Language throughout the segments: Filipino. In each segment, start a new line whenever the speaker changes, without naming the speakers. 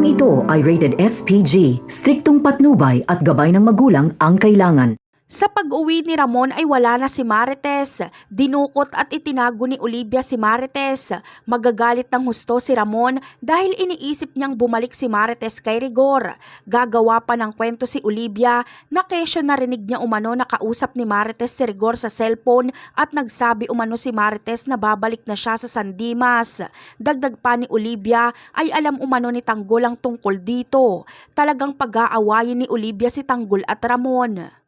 Programang ito ay rated SPG, striktong patnubay at gabay ng magulang ang kailangan.
Sa pag-uwi ni Ramon ay wala na si Marites. Dinukot at itinago ni Olivia si Marites. Magagalit ng husto si Ramon dahil iniisip niyang bumalik si Marites kay Rigor. Gagawa pa ng kwento si Olivia na kesyo narinig niya umano na kausap ni Marites si Rigor sa cellphone at nagsabi umano si Marites na babalik na siya sa San Dimas. Dagdag pa ni Olivia ay alam umano ni Tanggol ang tungkol dito. Talagang pag-aawayin ni Olivia si Tanggol at Ramon.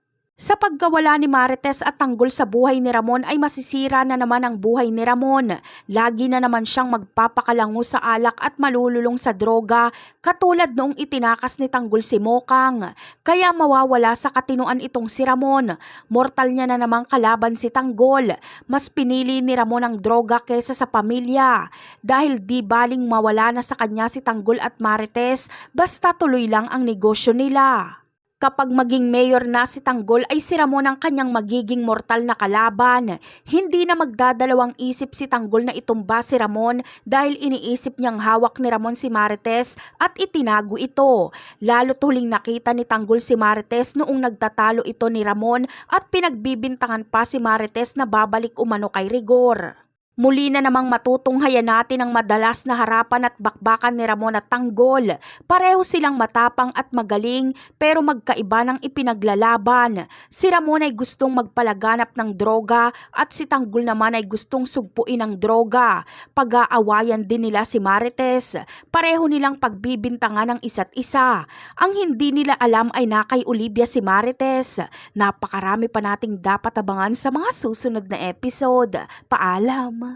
Sa pagkawala ni Marites at Tanggol sa buhay ni Ramon ay masisira na naman ang buhay ni Ramon. Lagi na naman siyang magpapakalango sa alak at malululong sa droga katulad noong itinakas ni Tanggol si Mokang. Kaya mawawala sa katinuan itong si Ramon. Mortal niya na namang kalaban si Tanggol. Mas pinili ni Ramon ang droga kesa sa pamilya. Dahil di baling mawala na sa kanya si Tanggol at Marites basta tuloy lang ang negosyo nila. Kapag maging mayor na si Tanggol ay si Ramon ang kanyang magiging mortal na kalaban. Hindi na magdadalawang isip si Tanggol na itumba si Ramon dahil iniisip niyang hawak ni Ramon si Marites at itinago ito. Lalo't huling nakita ni Tanggol si Marites noong nagtatalo ito ni Ramon at pinagbibintangan pa si Marites na babalik umano kay Rigor. Muli na namang matutunghayan natin ang madalas na harapan at bakbakan ni Ramon at Tanggol. Pareho silang matapang at magaling pero magkaiba ng ipinaglalaban. Si Ramon ay gustong magpalaganap ng droga at si Tanggol naman ay gustong sugpuin ng droga. Pag-aawayan din nila si Marites. Pareho nilang pagbibintangan ng isa't isa. Ang hindi nila alam ay na kay Olivia si Marites. Napakarami pa nating dapat abangan sa mga susunod na episode. Paalam!